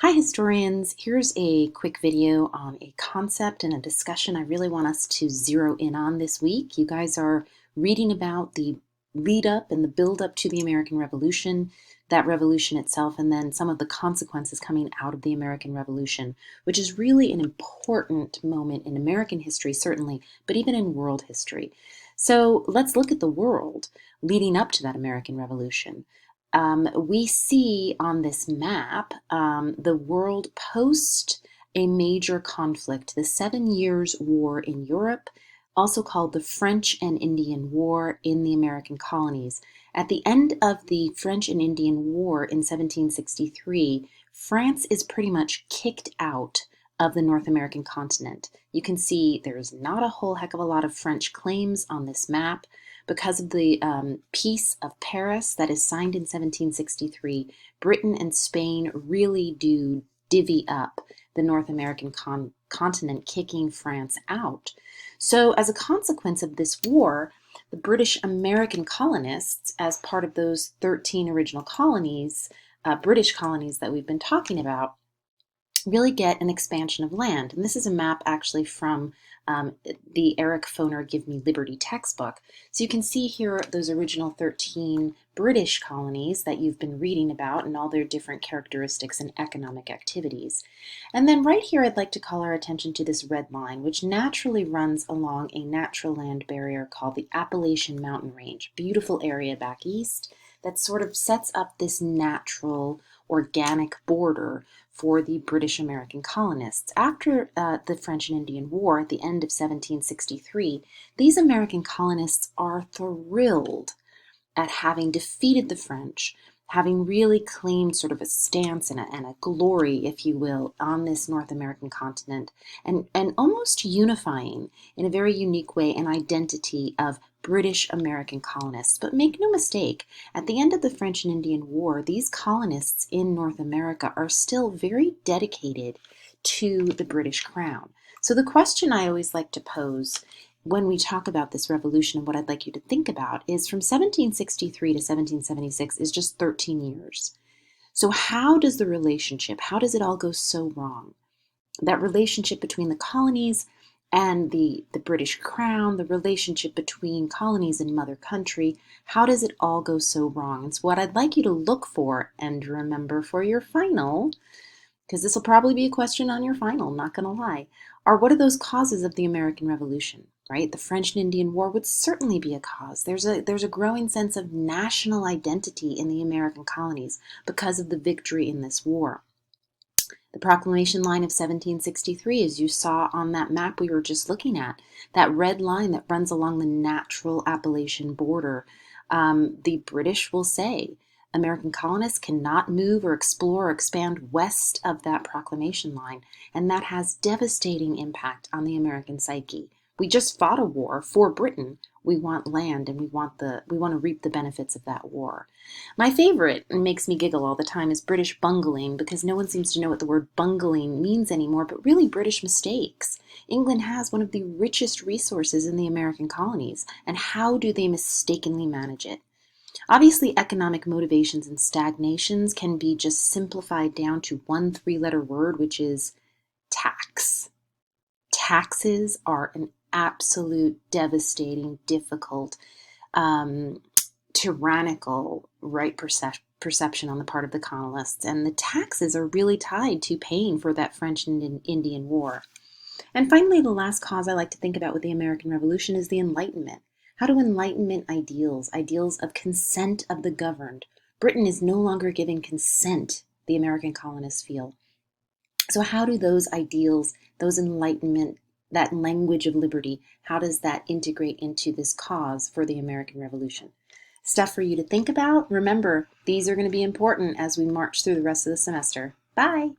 Hi historians, here's a quick video on a concept and a discussion I really want us to zero in on this week. You guys are reading about the lead up and the build up to the American Revolution, that revolution itself, and then some of the consequences coming out of the American Revolution, which is really an important moment in American history, certainly, but even in world history. So let's look at the world leading up to that American Revolution. We see on this map the world post a major conflict, the 7 Years' War in Europe, also called the French and Indian War in the American colonies. At the end of the French and Indian War in 1763, France is pretty much kicked out of the North American continent. You can see there's not a whole heck of a lot of French claims on this map. Because of the Peace of Paris that is signed in 1763, Britain and Spain really do divvy up the North American continent, kicking France out. So as a consequence of this war, the British American colonists, as part of those 13 original colonies, British colonies that we've been talking about, really get an expansion of land. And this is a map actually from the Eric Foner Give Me Liberty textbook. So you can see here those original 13 British colonies that you've been reading about and all their different characteristics and economic activities. And then right here I'd like to call our attention to this red line, which naturally runs along a natural land barrier called the Appalachian Mountain Range. Beautiful area back east that sort of sets up this natural organic border for the British American colonists. After the French and Indian War at the end of 1763, these American colonists are thrilled at having defeated the French, having really claimed sort of a stance and a glory, if you will, on this North American continent, and almost unifying in a very unique way an identity of British American colonists. But make no mistake, at the end of the French and Indian War, these colonists in North America are still very dedicated to the British Crown. So the question I always like to pose when we talk about this revolution, and what I'd like you to think about is from 1763 to 1776 is just 13 years. So how does the relationship, how does it all go so wrong? That relationship between the colonies and the British Crown, the relationship between colonies and mother country, how does it all go so wrong? And so what I'd like you to look for and remember for your final, because this will probably be a question on your final, not going to lie, are what are those causes of the American Revolution, right? The French and Indian War would certainly be a cause. There's a growing sense of national identity in the American colonies because of the victory in this war. The Proclamation line of 1763, as you saw on that map we were just looking at, that red line that runs along the natural Appalachian border, the British will say, American colonists cannot move or explore or expand west of that proclamation line, and that has devastating impact on the American psyche. We just fought a war for Britain. We want land and we want to reap the benefits of that war. My favorite, and makes me giggle all the time, is British bungling, because no one seems to know what the word bungling means anymore, but really British mistakes. England has one of the richest resources in the American colonies, and how do they mistakenly manage it? Obviously, economic motivations and stagnations can be just simplified down to one three-letter word, which is tax. Taxes are an absolute devastating, difficult, tyrannical right perception on the part of the colonists. And the taxes are really tied to paying for that French and Indian War. And finally, the last cause I like to think about with the American Revolution is the Enlightenment. How do Enlightenment ideals of consent of the governed? Britain is no longer giving consent, the American colonists feel. So how do those ideals, those Enlightenment, that language of liberty, how does that integrate into this cause for the American Revolution? Stuff for you to think about. Remember, these are going to be important as we march through the rest of the semester. Bye!